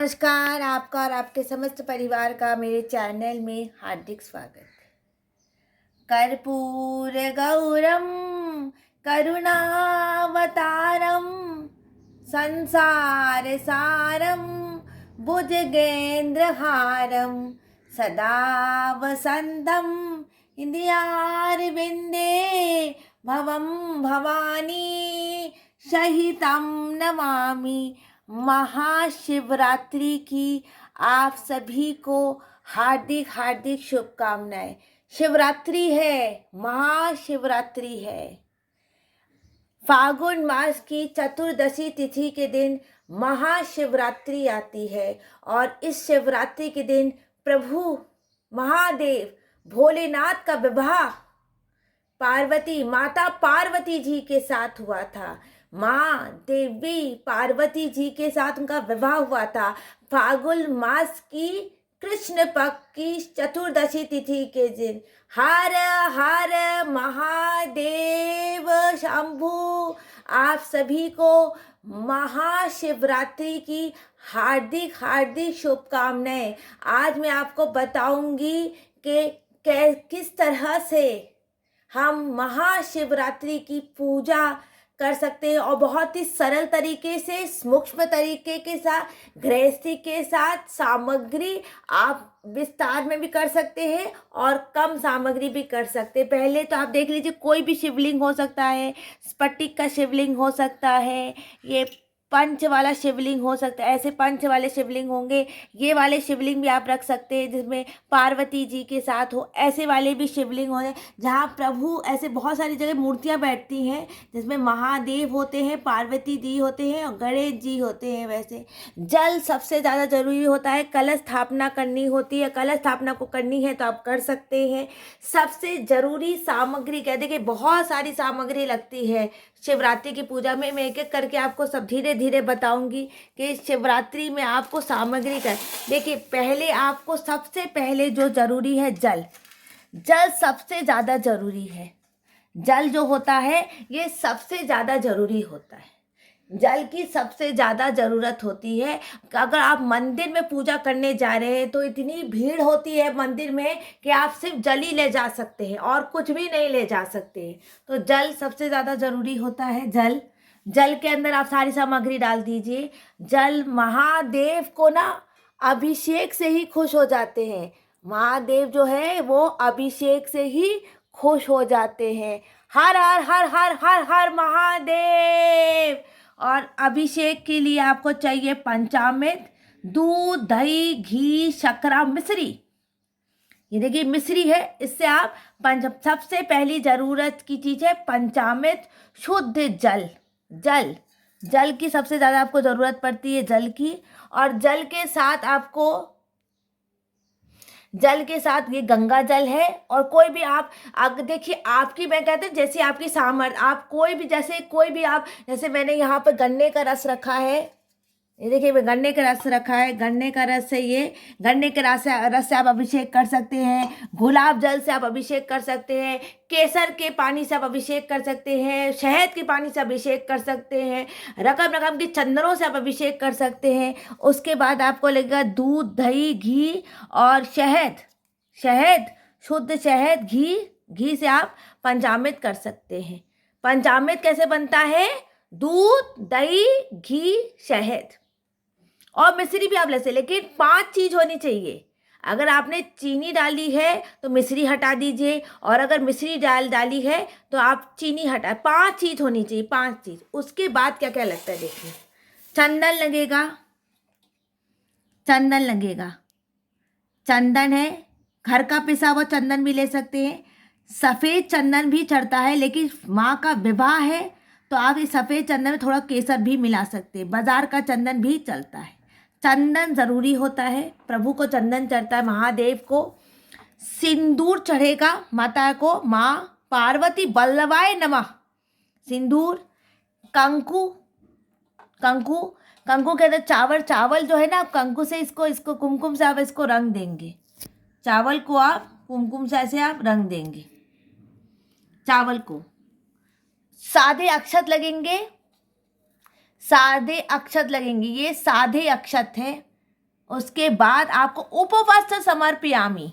नमस्कार, आपका और आपके समस्त परिवार का मेरे चैनल में हार्दिक स्वागत। कर्पूर गौरम करुणावतारम संसार सारम भुजगेंद्रहारम सदा वसंतम इंद्रियारविंदे भवम भवानी सहितम नमामि। महाशिवरात्रि की आप सभी को हार्दिक हार्दिक शुभकामनाएं। शिवरात्रि है, महाशिवरात्रि है। फागुन मास की चतुर्दशी तिथि के दिन महाशिवरात्रि आती है और इस शिवरात्रि के दिन प्रभु महादेव भोलेनाथ का विवाह माता पार्वती जी के साथ हुआ था। माँ देवी पार्वती जी के साथ उनका विवाह हुआ था फागुन मास की कृष्ण पक्ष की चतुर्दशी तिथि के दिन। हर हर महादेव शंभु। आप सभी को महाशिवरात्रि की हार्दिक हार्दिक शुभकामनाएं। आज मैं आपको बताऊंगी कि किस तरह से हम महाशिवरात्रि की पूजा कर सकते हैं और बहुत ही सरल तरीके से, सूक्ष्म तरीके के साथ, गृहस्थी के साथ, सामग्री आप विस्तार में भी कर सकते हैं और कम सामग्री भी कर सकते हैं। पहले तो आप देख लीजिए, कोई भी शिवलिंग हो सकता है, स्फटिक का शिवलिंग हो सकता है, ये पंच वाला शिवलिंग हो सकता है, ऐसे पंच वाले शिवलिंग होंगे। ये वाले शिवलिंग भी आप रख सकते हैं जिसमें पार्वती जी के साथ हो, ऐसे वाले भी शिवलिंग हो जहाँ प्रभु, ऐसे बहुत सारी जगह मूर्तियाँ बैठती हैं जिसमें महादेव होते हैं, पार्वती जी होते हैं और गणेश जी होते हैं। वैसे जल सबसे ज़्यादा जरूरी होता है। कलश स्थापना करनी होती है, कलश स्थापना को करनी है तो आप कर सकते हैं। सबसे जरूरी सामग्री कह देखिए, बहुत सारी सामग्री लगती है शिवरात्रि की पूजा में। मैं एक एक करके आपको सब धीरे धीरे बताऊंगी कि शिवरात्रि में आपको सामग्री का देखिए। पहले आपको सबसे पहले जो जरूरी है, जल। जल सबसे ज़्यादा जरूरी है। जल जो होता है ये सबसे ज़्यादा जरूरी होता है। जल की सबसे ज़्यादा ज़रूरत होती है। अगर आप मंदिर में पूजा करने जा रहे हैं तो इतनी भीड़ होती है मंदिर में कि आप सिर्फ जल ही ले जा सकते हैं और कुछ भी नहीं ले जा सकते हैं। तो जल सबसे ज़्यादा ज़रूरी होता है। जल के अंदर आप सारी सामग्री डाल दीजिए। जल महादेव को ना अभिषेक से ही खुश हो जाते हैं। महादेव जो है वो अभिषेक से ही खुश हो जाते हैं। हर हर हर हर हर हर महादेव। और अभिषेक के लिए आपको चाहिए पंचामृत, दूध, दही, घी, शक्कर, मिश्री। ये देखिए मिश्री है, इससे आप सबसे पहली जरूरत की चीज है पंचामृत, शुद्ध जल। जल की सबसे ज्यादा आपको जरूरत पड़ती है, जल की। और जल के साथ ये गंगा जल है। और कोई भी आप देखिए, आपकी, मैं कहते हैं जैसे आपकी सामर्थ्य, आप जैसे मैंने यहाँ पर गन्ने का रस रखा है। ये देखिए मैं गन्ने का रस रखा है। गन्ने का रस से गन्ने के रस से आप अभिषेक कर सकते हैं। गुलाब जल से आप अभिषेक कर सकते हैं। केसर के पानी से आप अभिषेक कर सकते हैं। शहद के पानी से अभिषेक कर सकते हैं। रकम रकम के चंदनों से आप अभिषेक कर सकते हैं। उसके बाद आपको लगेगा दूध, दही, घी और शहद, शुद्ध शहद, घी से आप पंचामृत कर सकते हैं। पंचामृत कैसे बनता है? दूध, दही, घी, शहद और मिश्री भी आप ले सकते, लेकिन 5 चीज होनी चाहिए। अगर आपने चीनी डाली है तो मिश्री हटा दीजिए, और अगर मिश्री डाली है तो आप चीनी हटा। 5 चीज होनी चाहिए, 5 चीज। उसके बाद क्या क्या लगता है देखिए। चंदन लगेगा। चंदन है, घर का पिसा हुआ चंदन भी ले सकते हैं। सफ़ेद चंदन भी चढ़ता है, लेकिन माँ का विवाह है तो आप इस सफ़ेद चंदन में थोड़ा केसर भी मिला सकते हैं। बाजार का चंदन भी चलता है। चंदन ज़रूरी होता है। प्रभु को चंदन चढ़ता है, महादेव को। सिंदूर चढ़ेगा माता को, माँ पार्वती बल्लभाय नमः। सिंदूर, कंकु के अंदर चावल जो है ना, कंकु से इसको कुमकुम से आप इसको रंग देंगे। चावल को आप कुमकुम से ऐसे आप रंग देंगे चावल को। सादे अक्षत लगेंगे। ये सादे अक्षत हैं। उसके बाद आपको उपवस्त्र समर्पयामि,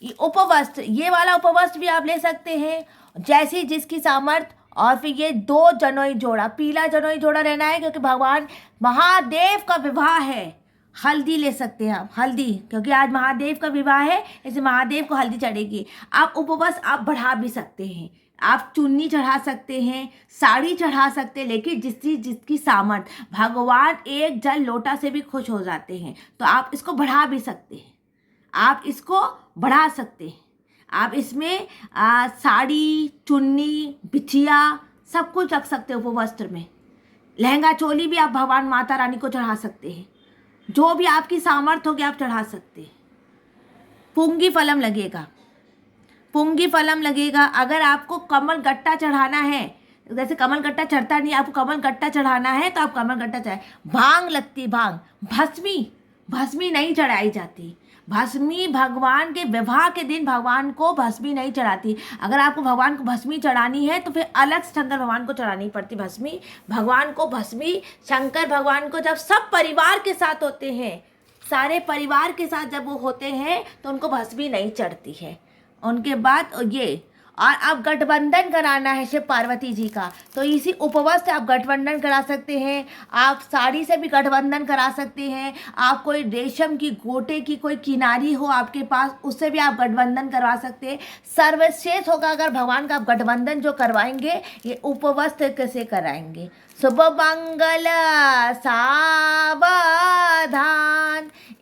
ये उपवस्त्र, ये वाला उपवस्त्र भी आप ले सकते हैं जैसी जिसकी सामर्थ। और फिर ये 2 जनोई जोड़ा, पीला जनोई जोड़ा रहना है क्योंकि भगवान महादेव का विवाह है। हल्दी ले सकते हैं आप, हल्दी, क्योंकि आज महादेव का विवाह है, इसलिए महादेव को हल्दी चढ़ेगी। आप उपवास आप बढ़ा भी सकते हैं, आप चुन्नी चढ़ा सकते हैं, साड़ी चढ़ा सकते हैं, लेकिन जिसकी जिसकी सामर्थ। भगवान एक जल लोटा से भी खुश हो जाते हैं, तो आप इसको बढ़ा भी सकते हैं, आप इसको बढ़ा सकते हैं। आप इसमें साड़ी, चुन्नी, बिछिया सब कुछ रख सकते हो उपवस्त्र में। लहंगा चोली भी आप भगवान माता रानी को चढ़ा सकते हैं, जो भी आपकी सामर्थ्य होगी आप चढ़ा सकते हैं। पुंगी फलम लगेगा, पुंगी फलम लगेगा। अगर आपको कमल गट्टा चढ़ाना है, जैसे कमल गट्टा चढ़ता नहीं, आपको कमल गट्टा चढ़ाना है तो आप कमल गट्टा चढ़ाए। भांग लगती, भांग, भस्मी, भस्मी नहीं चढ़ाई जाती। भस्मी भगवान के विवाह के दिन भगवान को भस्मी नहीं चढ़ाती। अगर आपको भगवान को भस्मी चढ़ानी है तो फिर अलग से शंकर भगवान को चढ़ानी पड़ती भस्मी। भगवान को भस्मी शंकर भगवान को जब सब परिवार के साथ होते हैं, सारे परिवार के साथ जब वो होते हैं तो उनको भस्मी नहीं चढ़ती है। उनके बाद ये, और अब गठबंधन कराना है शिव पार्वती जी का, तो इसी उपवास से आप गठबंधन करा सकते हैं। आप साड़ी से भी गठबंधन करा सकते हैं। आप कोई रेशम की गोटे की कोई किनारी हो आपके पास, उससे भी आप गठबंधन करवा सकते हैं। सर्वश्रेष्ठ होगा अगर भगवान का आप गठबंधन जो करवाएंगे, ये उपवास कैसे कराएंगे। शुभ मंगल सावधान,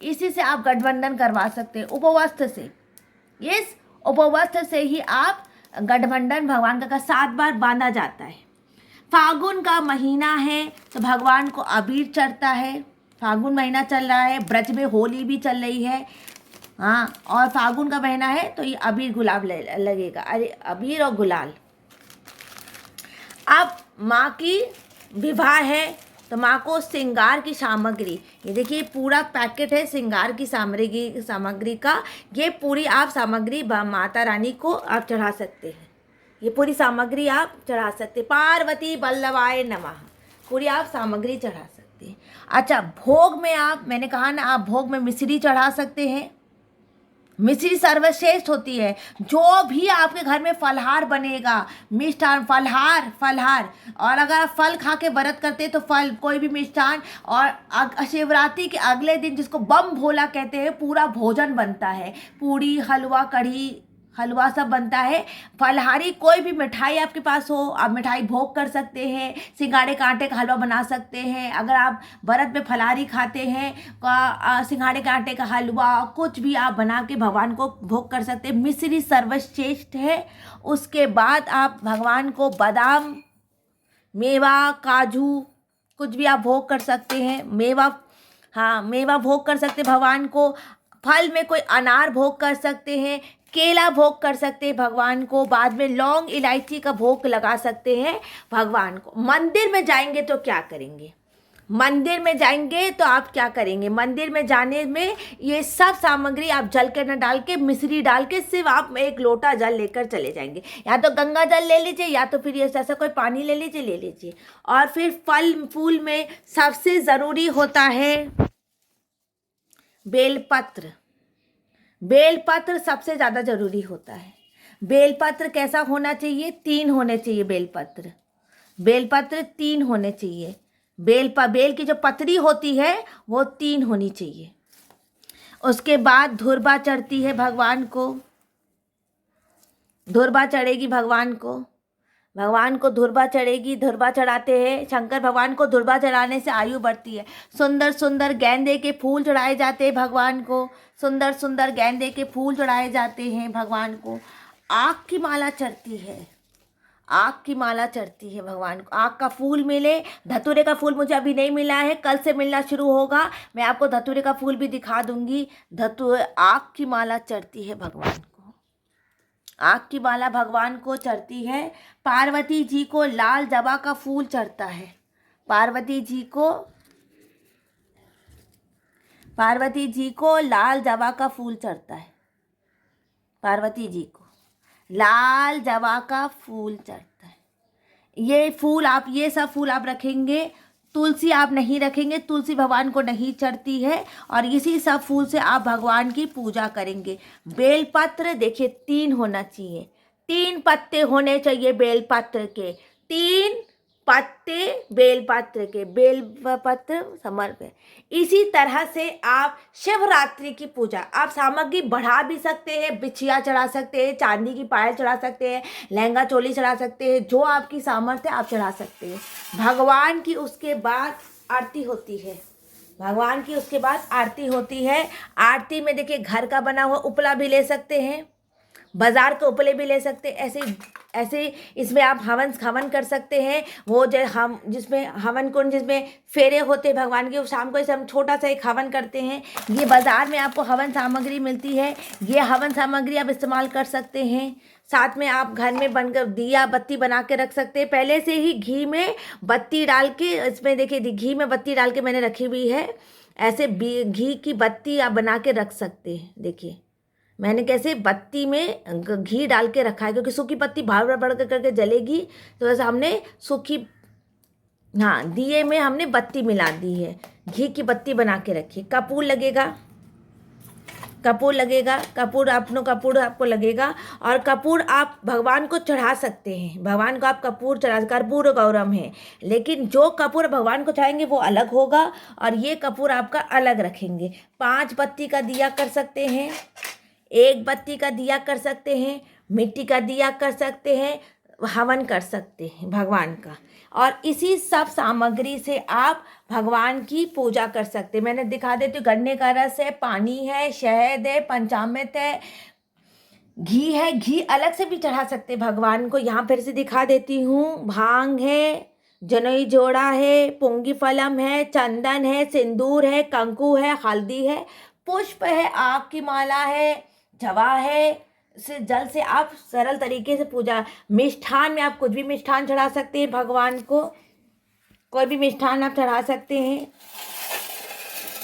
इसी से आप गठबंधन करवा सकते हैं, उपवास से। इस उपवास से ही आप गठबंधन भगवान का 7 बार बांधा जाता है। फागुन का महीना है तो भगवान को अबीर चढ़ता है। फागुन महीना चल रहा है, ब्रज में होली भी चल रही है, हाँ, और फागुन का महीना है तो ये अबीर गुलाब लगेगा, अरे अबीर और गुलाल। अब माँ की विवाह है तो माँ को श्रृंगार की सामग्री, ये देखिए पूरा पैकेट है श्रृंगार की सामग्री का। ये पूरी आप सामग्री माता रानी को आप चढ़ा सकते हैं, ये पूरी सामग्री आप चढ़ा सकते हैं। पार्वती वल्लभाय नमः, पूरी आप सामग्री चढ़ा सकते हैं। अच्छा, भोग में आप, मैंने कहा ना, आप भोग में मिश्री चढ़ा सकते हैं। मिश्री सर्वश्रेष्ठ होती है। जो भी आपके घर में फलहार बनेगा, मिष्ठान, फलहार, और अगर आप फल खा के व्रत करते तो फल, कोई भी मिष्ठान, और शिवरात्रि के अगले दिन जिसको बम भोला कहते हैं, पूरा भोजन बनता है, पूरी, हलवा, कढ़ी, हलवा सब बनता है। फलहारी कोई भी मिठाई आपके पास हो, आप मिठाई भोग कर सकते हैं। सिंघाड़े का आटे का हलवा बना सकते हैं। अगर आप व्रत में फलहारी खाते हैं, सिंघाड़े के आटे का हलवा कुछ भी आप बना के भगवान को भोग कर सकते हैं। मिश्री सर्वश्रेष्ठ है। उसके बाद आप भगवान को बादाम, मेवा, काजू कुछ भी आप भोग कर सकते हैं। मेवा, हाँ, मेवा भोग कर सकते हैं भगवान को। फल में कोई अनार भोग कर सकते हैं, केला भोग कर सकते हैं भगवान को। बाद में लौंग, इलायची का भोग लगा सकते हैं भगवान को। मंदिर में जाएंगे तो क्या करेंगे, मंदिर में जाएंगे तो आप क्या करेंगे, मंदिर में जाने में ये सब सामग्री आप जल के न डाल के, मिश्री डाल के, सिर्फ आप 1 लोटा जल लेकर चले जाएंगे। या तो गंगा जल ले लीजिए, या तो फिर ऐसा कोई पानी ले लीजिए। और फिर फल फूल में सबसे ज़रूरी होता है बेलपत्र। बेलपत्र सबसे ज़्यादा ज़रूरी होता है। बेलपत्र कैसा होना चाहिए, 3 होने चाहिए बेलपत्र। बेलपत्र 3 होने चाहिए। बेल की जो पतरी होती है वो 3 होनी चाहिए। उसके बाद धुर्बा चढ़ती है भगवान को, धुर्बा चढ़ेगी भगवान को, भगवान को धुर्बा चढ़ेगी। धुर्बा चढ़ाते हैं शंकर भगवान को, धुर्बा चढ़ाने से आयु बढ़ती है। सुंदर सुंदर गेंदे के फूल चढ़ाए जाते हैं भगवान को, सुंदर सुंदर गेंदे के फूल चढ़ाए जाते हैं भगवान को। आँख की माला चढ़ती है, आँख की माला चढ़ती है भगवान को। आँख का फूल मिले, धतूरे का फूल मुझे अभी नहीं मिला है, कल से मिलना शुरू होगा, मैं आपको धतूरे का फूल भी दिखा दूंगी। आँख की माला चढ़ती है भगवान को, आँख की माला भगवान को चढ़ती है। पार्वती जी को लाल जबा का फूल चढ़ता है। पार्वती जी को लाल जबा का फूल चढ़ता है। पार्वती जी को लाल जबा का फूल चढ़ता है। ये फूल आप, ये सब फूल आप रखेंगे तुलसी आप नहीं रखेंगे, तुलसी भगवान को नहीं चढ़ती है। और इसी सब फूल से आप भगवान की पूजा करेंगे। बेलपत्र देखिए 3 होना चाहिए, 3 पत्ते होने चाहिए बेलपत्र के, 3 पत्ते बेलपत्र के, बेलपत्र समर्पित। इसी तरह से आप शिवरात्रि की पूजा, आप सामग्री बढ़ा भी सकते हैं, बिछिया चढ़ा सकते हैं, चांदी की पायल चढ़ा सकते हैं, लहंगा चोली चढ़ा सकते हैं, जो आपकी सामर्थ्य आप चढ़ा सकते हैं। भगवान की उसके बाद आरती होती है, भगवान की उसके बाद आरती होती है। आरती में देखिए घर का बना हुआ उपला भी ले सकते हैं, बाजार के उपले भी ले सकते हैं। ऐसे ऐसे इसमें आप हवन कर सकते हैं। वो जो हम जिसमें हवन कुंड जिसमें फेरे होते हैं भगवान के, शाम को इसे हम छोटा सा एक हवन करते हैं। ये बाज़ार में आपको हवन सामग्री मिलती है, ये हवन सामग्री आप इस्तेमाल कर सकते हैं। साथ में आप घर में बनकर दिया बत्ती बना के रख सकते हैं। पहले से ही घी में बत्ती डाल के, इसमें देखिए घी में बत्ती डाल के मैंने रखी हुई है। ऐसे घी की बत्ती आप बना के रख सकते हैं। देखिए मैंने कैसे बत्ती में घी डाल के रखा है, क्योंकि सूखी पत्ती बार बार करके जलेगी, तो ऐसा हमने सूखी, हाँ, दिए में हमने बत्ती मिला दी है, घी की बत्ती बना के रखी। कपूर लगेगा, कपूर लगेगा, कपूर आपको लगेगा। और कपूर आप भगवान को चढ़ा सकते हैं, भगवान को आप कपूर चढ़ा, कर्पूर गौरम है, लेकिन जो कपूर भगवान को चढ़ाएंगे वो अलग होगा और ये कपूर आपका अलग रखेंगे। 5 बत्ती का दिया कर सकते हैं, 1 बत्ती का दिया कर सकते हैं, मिट्टी का दिया कर सकते हैं, हवन कर सकते हैं भगवान का। और इसी सब सामग्री से आप भगवान की पूजा कर सकते हैं। मैंने दिखा देती हूँ, गन्ने का रस है, पानी है, शहद है, पंचामृत है, घी है, घी अलग से भी चढ़ा सकते हैं भगवान को। यहाँ फिर से दिखा देती हूँ, भांग है, जनोई जोड़ा है, पुंगी फलम है, चंदन है, सिंदूर है, कंकु है, हल्दी है, पुष्प है, आग की माला है, जवा है। से जल से आप सरल तरीके से पूजा। मिष्ठान में आप कुछ भी मिष्ठान चढ़ा सकते हैं भगवान को, कोई भी मिष्ठान आप चढ़ा सकते हैं।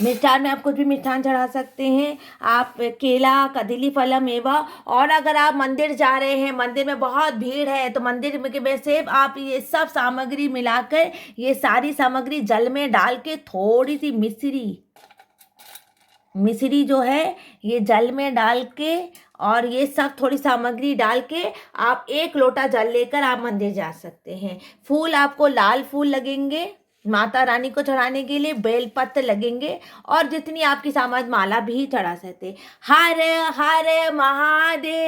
मिष्ठान में आप कुछ भी मिष्ठान चढ़ा सकते हैं, आप केला, कदली फलम मेवा। और अगर आप मंदिर जा रहे हैं, मंदिर में बहुत भीड़ है, तो मंदिर में से आप ये सब सामग्री मिलाकर, ये सारी सामग्री जल में डाल के थोड़ी सी मिश्री जो है ये जल में डाल के, और ये सब थोड़ी सामग्री डाल के आप 1 लोटा जल लेकर आप मंदिर जा सकते हैं। फूल आपको लाल फूल लगेंगे माता रानी को चढ़ाने के लिए, बेलपत्र लगेंगे, और जितनी आपकी सामर्थ माला भी चढ़ा सकते। हर हर महादेव।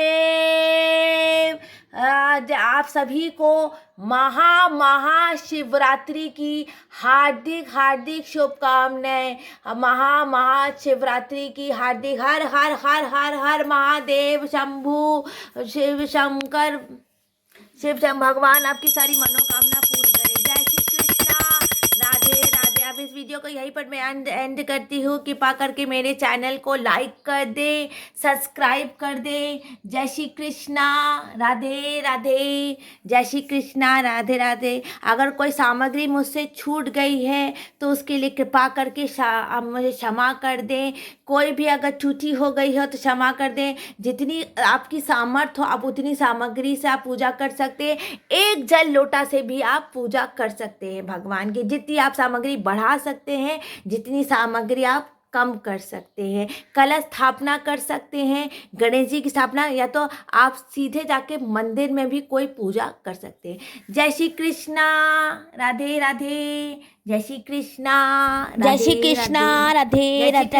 आज आप सभी को महाशिवरात्रि की हार्दिक शुभकामनाएं। महाशिवरात्रि की हार्दिक, हर हर हर हर हर महादेव शंभु शिव शंकर भगवान आपकी सारी मनोकामना पूरी करे। जय श्री कृष्णा, राधे राधे। अब इस वीडियो को यहीं पर मैं एंड करती हूँ। कृपा करके मेरे चैनल को लाइक कर दे, सब्सक्राइब कर दे। जय श्री कृष्णा, राधे राधे। जय श्री कृष्णा, राधे राधे। अगर कोई सामग्री मुझसे छूट गई है तो उसके लिए कृपा करके मुझे क्षमा कर दें। कोई भी अगर त्रुटि हो गई हो तो क्षमा कर दें। जितनी आपकी सामर्थ्य हो आप उतनी सामग्री से आप पूजा कर सकते हैं। 1 जल लोटा से भी आप पूजा कर सकते हैं भगवान की। जितनी आप सामग्री बढ़ा सकते हैं, जितनी सामग्री आप कम कर सकते हैं। कलश स्थापना कर सकते हैं, गणेश जी की स्थापना, या तो आप सीधे जाके मंदिर में भी कोई पूजा कर सकते हैं। जय श्री कृष्णा, राधे राधे। जय श्री कृष्णा, जय श्री कृष्णा, राधे राधे।